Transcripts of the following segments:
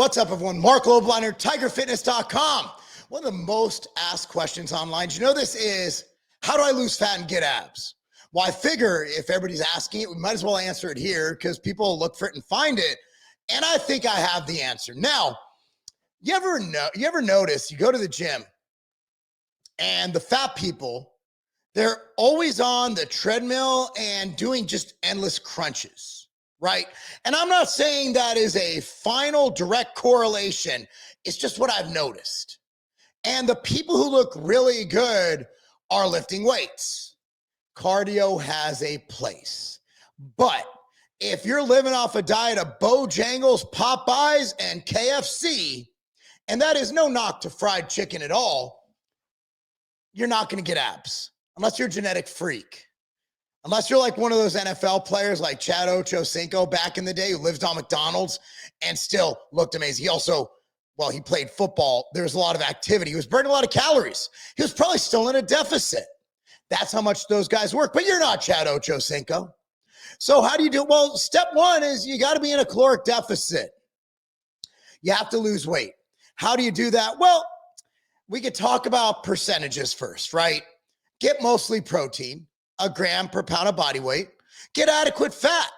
What's up, everyone? Marc Lobliner, TigerFitness.com. One of the most asked questions online, do you know this is, how do I lose fat and get abs? Well, I figure if everybody's asking it, we might as well answer it here because people will look for it and find it. And I think I have the answer. Now, you ever notice you go to the gym and the fat people, they're always on the treadmill and doing just endless crunches, right? And I'm not saying that is a final direct correlation. It's just what I've noticed. And the people who look really good are lifting weights. Cardio has a place. But if you're living off a diet of Bojangles, Popeyes, and KFC, and that is no knock to fried chicken at all, you're not going to get abs unless you're a genetic freak. Unless you're like one of those NFL players like Chad Ochocinco back in the day who lived on McDonald's and still looked amazing. He also, well, he played football. There was a lot of activity. He was burning a lot of calories. He was probably still in a deficit. That's how much those guys work. But you're not Chad Ochocinco. So how do you do it? Well, step one is you got to be in a caloric deficit. You have to lose weight. How do you do that? Well, we could talk about percentages first, right? Get mostly protein, 1 gram per pound of body weight. Get adequate fat,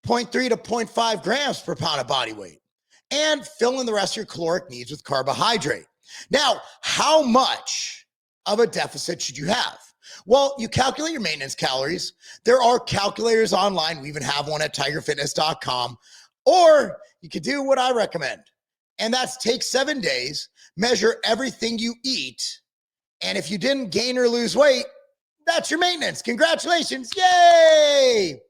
0.3 to 0.5 grams per pound of body weight. And fill in the rest of your caloric needs with carbohydrate. Now, how much of a deficit should you have? Well, you calculate your maintenance calories. There are calculators online. We even have one at TigerFitness.com. Or you could do what I recommend. And that's take 7 days, measure everything you eat. And if you didn't gain or lose weight, that's your maintenance. Congratulations. Yay.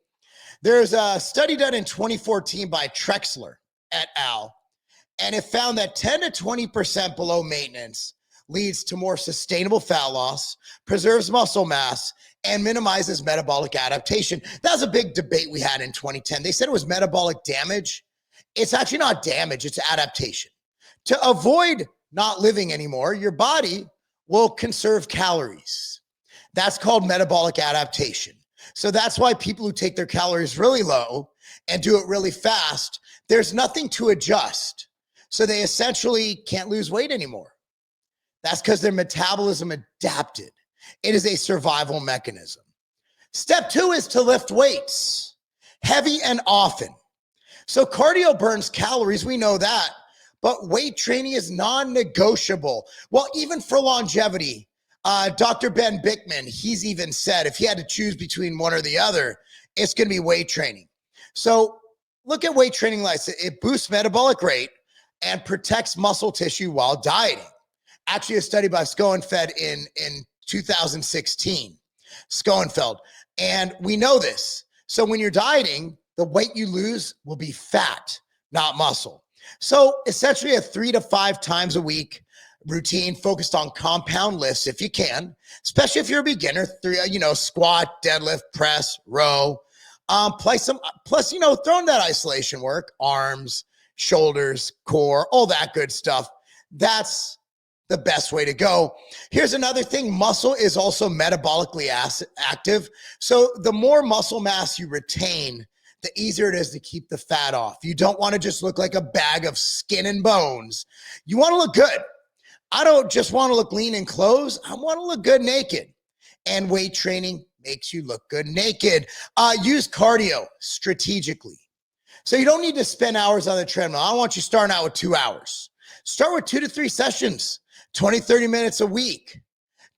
There's a study done in 2014 by Trexler et al. And it found that 10 to 20% below maintenance leads to more sustainable fat loss, preserves muscle mass, and minimizes metabolic adaptation. That was a big debate we had in 2010. They said it was metabolic damage. It's actually not damage, it's adaptation. To avoid not living anymore, your body will conserve calories. That's called metabolic adaptation. So that's why people who take their calories really low and do it really fast, there's nothing to adjust. So they essentially can't lose weight anymore. That's because their metabolism adapted. It is a survival mechanism. Step 2 is to lift weights, heavy and often. So cardio burns calories, we know that, but weight training is non-negotiable. Well, even for longevity, Dr. Ben Bickman, he's even said if he had to choose between one or the other, it's going to be weight training. So look at weight training like it boosts metabolic rate and protects muscle tissue while dieting. Actually, a study by Schoenfeld in 2016, Schoenfeld. And we know this. So when you're dieting, the weight you lose will be fat, not muscle. So essentially a 3 to 5 times a week routine focused on compound lifts if you can, especially if you're a beginner, squat, deadlift, press, row. Plus, throw in that isolation work, arms, shoulders, core, all that good stuff. That's the best way to go. Here's another thing. Muscle is also metabolically active. So the more muscle mass you retain, the easier it is to keep the fat off. You don't want to just look like a bag of skin and bones. You want to look good. I don't just want to look lean in clothes. I want to look good naked. And weight training makes you look good naked. Use cardio strategically. So you don't need to spend hours on the treadmill. I want you starting out with 2 hours. Start with 2 to 3 sessions, 20, 30 minutes a week.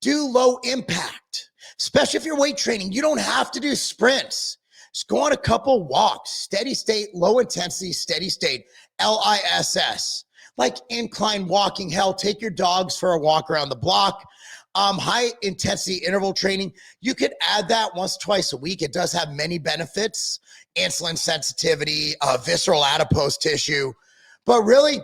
Do low impact, especially if you're weight training. You don't have to do sprints. Just go on a couple walks, steady state, low intensity, steady state, LISS, like incline walking. Hell, take your dogs for a walk around the block. High intensity interval training. You could add that once, twice a week. It does have many benefits, insulin sensitivity, visceral adipose tissue, but really,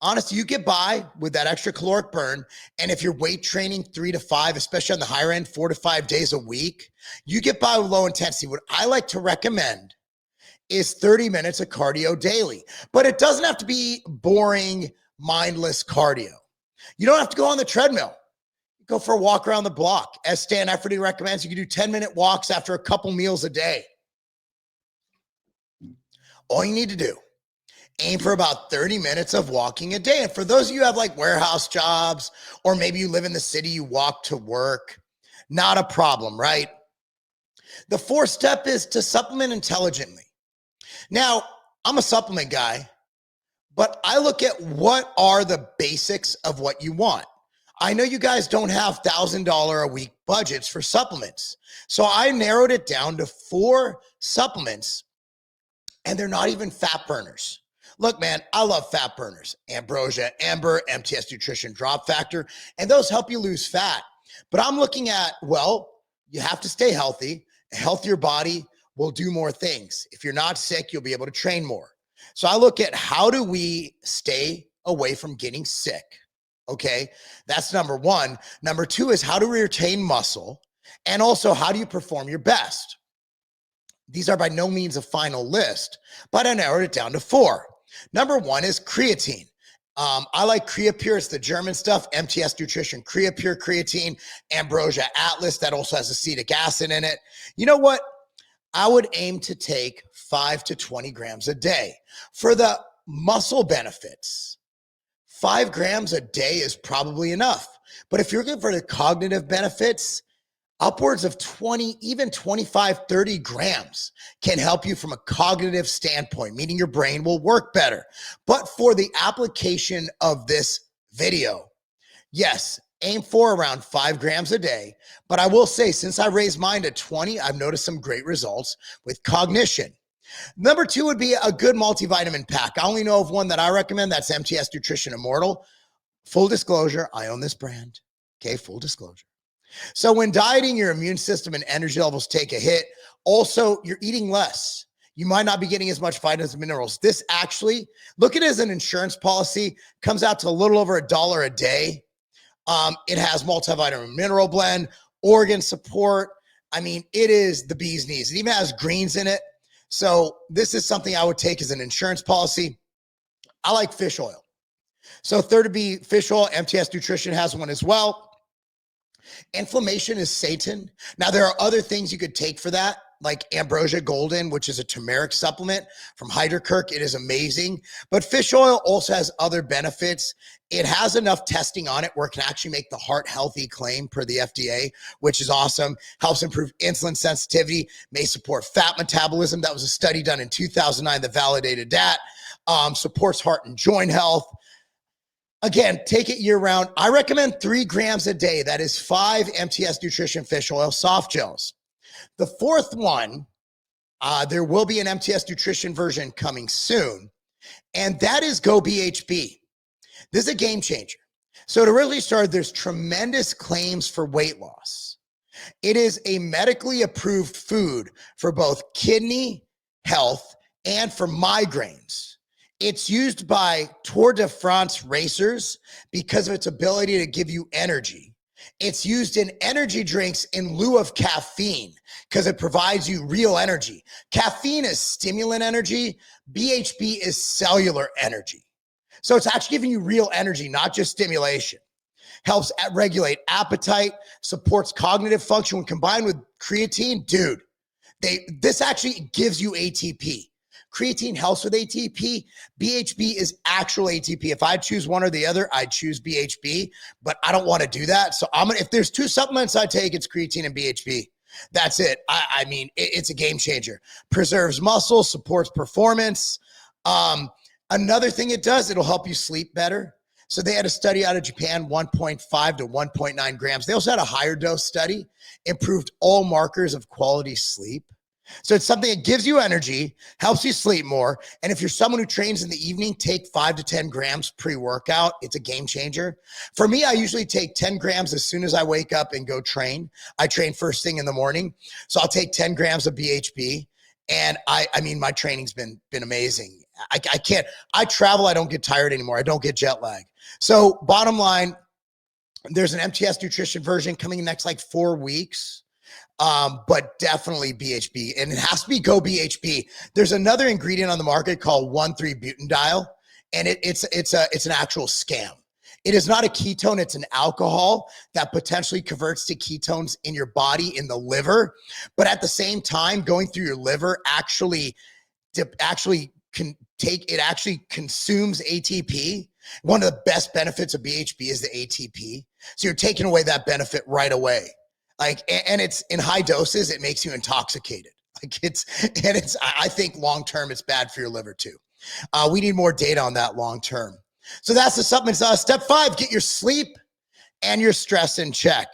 honestly, you get by with that extra caloric burn. And if you're weight training 3 to 5, especially on the higher end, 4 to 5 days a week, you get by with low intensity. What I like to recommend is 30 minutes of cardio daily, but it doesn't have to be boring, mindless cardio. You don't have to go on the treadmill. Go for a walk around the block. As Stan Efforty recommends, you can do 10-minute walks after a couple meals a day. All you need to do Aim for about 30 minutes of walking a day. And for those of you who have like warehouse jobs, or maybe you live in the city, you walk to work, not a problem, right? The fourth step is to supplement intelligently. Now, I'm a supplement guy, but I look at what are the basics of what you want. I know you guys don't have $1,000 a week budgets for supplements. So I narrowed it down to 4 supplements, and they're not even fat burners. Look, man, I love fat burners. Ambrosia, Amber, MTS Nutrition Drop Factor, and those help you lose fat. But I'm looking at, well, you have to stay healthy. A healthier body will do more things. If you're not sick, you'll be able to train more. So I look at how do we stay away from getting sick? Okay, that's number 1. Number 2 is how do we retain muscle? And also, how do you perform your best? These are by no means a final list, but I narrowed it down to 4. Number 1 is creatine. I like Creapure. It's the German stuff. MTS Nutrition, Creapure, Creatine, Ambrosia Atlas. That also has acetic acid in it. You know what? I would aim to take 5 to 20 grams a day. For the muscle benefits, 5 grams a day is probably enough. But if you're looking for the cognitive benefits, upwards of 20, even 25, 30 grams can help you from a cognitive standpoint, meaning your brain will work better. But for the application of this video, yes, aim for around 5 grams a day. But I will say, since I raised mine to 20, I've noticed some great results with cognition. Number 2 would be a good multivitamin pack. I only know of one that I recommend. That's MTS Nutrition Immortal. Full disclosure, I own this brand. Okay, full disclosure. So when dieting, your immune system and energy levels take a hit. Also, you're eating less. You might not be getting as much vitamins and minerals. This actually, look at it as an insurance policy, comes out to a little over $1 a day. It has multivitamin mineral blend, organ support. I mean, it is the bee's knees. It even has greens in it. So this is something I would take as an insurance policy. I like fish oil. So third would be fish oil. MTS Nutrition has one as well. Inflammation is Satan. Now, there are other things you could take for that, like Ambrosia Golden, which is a turmeric supplement from Heidelberg. It is amazing. But fish oil also has other benefits. It has enough testing on it where it can actually make the heart healthy claim per the FDA, which is awesome. Helps improve insulin sensitivity, may support fat metabolism. That was a study done in 2009 that validated that. Supports heart and joint health. Again, take it year round. I recommend 3 grams a day. That is 5 MTS Nutrition Fish Oil soft gels. The fourth one, there will be an MTS Nutrition version coming soon, and that is goBHB. This is a game changer. So to really start, there's tremendous claims for weight loss. It is a medically approved food for both kidney health and for migraines. It's used by Tour de France racers because of its ability to give you energy. It's used in energy drinks in lieu of caffeine because it provides you real energy. Caffeine is stimulant energy. BHB is cellular energy. So it's actually giving you real energy, not just stimulation. Helps regulate appetite, supports cognitive function. When combined with creatine, dude, this actually gives you ATP. Creatine helps with ATP. BHB is actual ATP. If I choose one or the other, I'd choose BHB, but I don't want to do that. So if there's 2 supplements I take, it's creatine and BHB. That's it. I mean, it's a game changer. Preserves muscle, supports performance. Another thing it does, it'll help you sleep better. So they had a study out of Japan, 1.5 to 1.9 grams. They also had a higher dose study, improved all markers of quality sleep. So it's something that gives you energy, helps you sleep more. And if you're someone who trains in the evening, take 5 to 10 grams pre-workout. It's a game changer. For me, I usually take 10 grams as soon as I wake up and go train. I train first thing in the morning. So I'll take 10 grams of BHB. And I mean, my training's been amazing. I travel, I don't get tired anymore. I don't get jet lag. So bottom line, there's an MTS Nutrition version coming in next like 4 weeks. But definitely BHB, and it has to be goBHB. There's another ingredient on the market called 1,3-butanediol, and it's an actual scam. It is not a ketone, it's an alcohol that potentially converts to ketones in your body, in the liver. But at the same time, going through your liver actually it actually consumes ATP. One of the best benefits of BHB is the ATP. So you're taking away that benefit right away. Like, and it's in high doses, it makes you intoxicated. Like I think long-term, it's bad for your liver too. We need more data on that long-term. So that's the supplements. Step 5, get your sleep and your stress in check.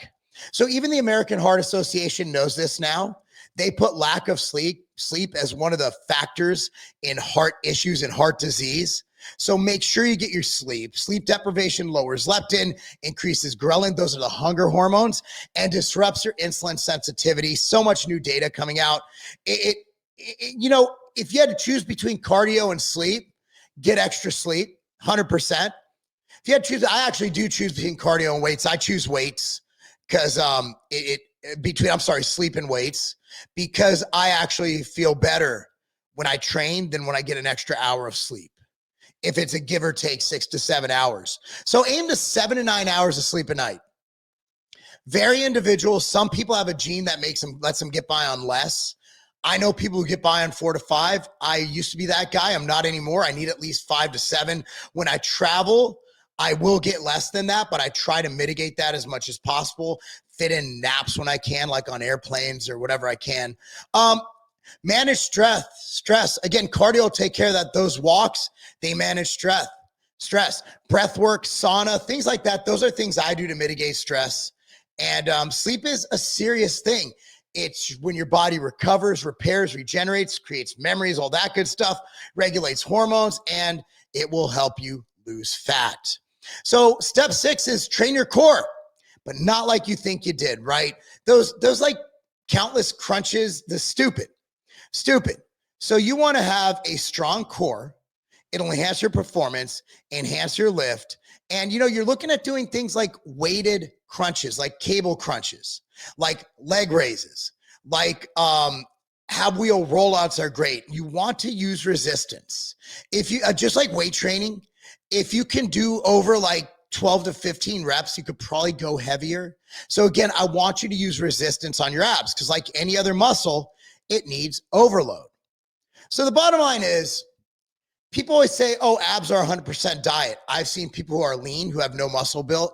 So even the American Heart Association knows this now. They put lack of sleep as one of the factors in heart issues and heart disease. So make sure you get your sleep. Sleep deprivation lowers leptin, increases ghrelin. Those are the hunger hormones, and disrupts your insulin sensitivity. So much new data coming out. You know, if you had to choose between cardio and sleep, get extra sleep, 100%. If you had to choose, I actually do choose between cardio and weights. I choose weights because sleep and weights, because I actually feel better when I train than when I get an extra hour of sleep, if it's a give or take 6 to 7 hours. So aim to 7 to 9 hours of sleep a night. Very individual. Some people have a gene that lets them get by on less. I know people who get by on 4 to 5. I used to be that guy. I'm not anymore. I need at least 5 to 7. When I travel, I will get less than that, but I try to mitigate that as much as possible. Fit in naps when I can, like on airplanes or whatever I can. Manage stress. Again, cardio will take care of that. Those walks, they manage stress. Breath work, sauna, things like that. Those are things I do to mitigate stress. And sleep is a serious thing. It's when your body recovers, repairs, regenerates, creates memories, all that good stuff, regulates hormones, and it will help you lose fat. So step 6 is train your core, but not like you think you did, right? Those like countless crunches, the stupid. So you want to have a strong core. It'll enhance your performance, enhance your lift. And, you know, you're looking at doing things like weighted crunches, like cable crunches, like leg raises, like ab wheel rollouts are great. You want to use resistance. If you, just like weight training, if you can do over like 12 to 15 reps, you could probably go heavier. So again, I want you to use resistance on your abs, because like any other muscle, it needs overload. So the bottom line is, people always say, oh, abs are 100% diet. I've seen people who are lean, who have no muscle build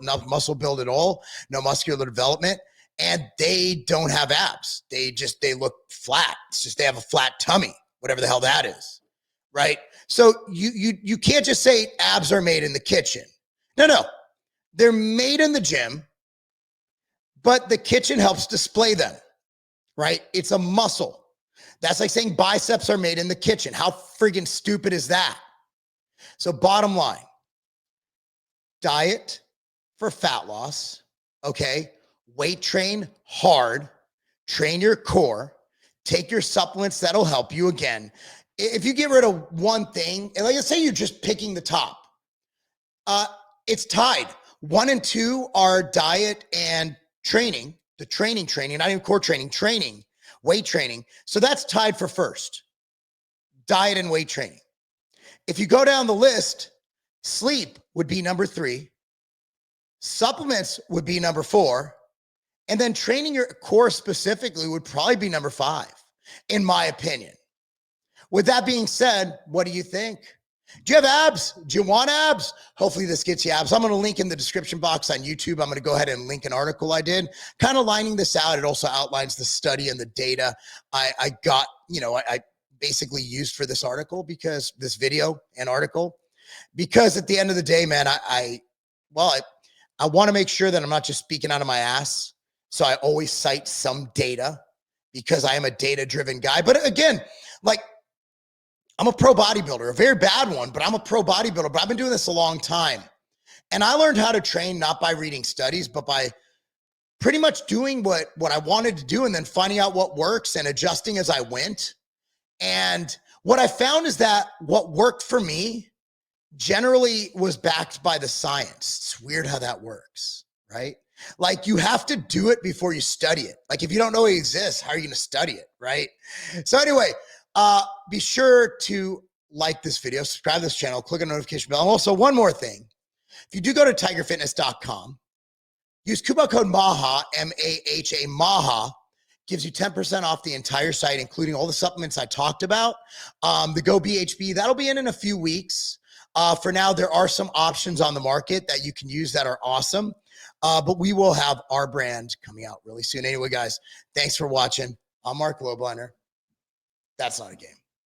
at all, no muscular development, and they don't have abs. They look flat. It's just they have a flat tummy, whatever the hell that is, right? So you can't just say abs are made in the kitchen. No. They're made in the gym, but the kitchen helps display them, right? It's a muscle. That's like saying biceps are made in the kitchen. How friggin' stupid is that? So bottom line, diet for fat loss, okay? Weight train hard, train your core, take your supplements that'll help you. Again, if you get rid of one thing, and like let's say you're just picking the top, it's tied. 1 and 2 are diet and training, the training, not even core training, weight training. So that's tied for first, diet and weight training. If you go down the list, sleep would be number 3, supplements would be number 4, and then training your core specifically would probably be number 5, in my opinion. With that being said, what do you think? Do you have abs? Do you want abs? Hopefully this gets you abs. I'm going to link in the description box on YouTube. I'm going to go ahead and link an article I did, kind of lining this out. It also outlines the study and the data I got, I basically used for this article, because this video and article, because at the end of the day, man, I want to make sure that I'm not just speaking out of my ass. So I always cite some data, because I am a data-driven guy. But again, like, I'm a pro bodybuilder, a very bad one, but I'm a pro bodybuilder. But I've been doing this a long time. And I learned how to train not by reading studies, but by pretty much doing what I wanted to do, and then finding out what works and adjusting as I went. And what I found is that what worked for me generally was backed by the science. It's weird how that works, right? Like, you have to do it before you study it. Like, if you don't know it exists, how are you going to study it, right? So anyway, be sure to like this video, subscribe to this channel, click on the notification bell. And also, one more thing. If you do go to tigerfitness.com, use coupon code MAHA, M-A-H-A, MAHA, gives you 10% off the entire site, including all the supplements I talked about. The goBHB, that'll be in a few weeks. For now, there are some options on the market that you can use that are awesome. But we will have our brand coming out really soon. Anyway, guys, thanks for watching. I'm Marc Lobliner. That's not a game.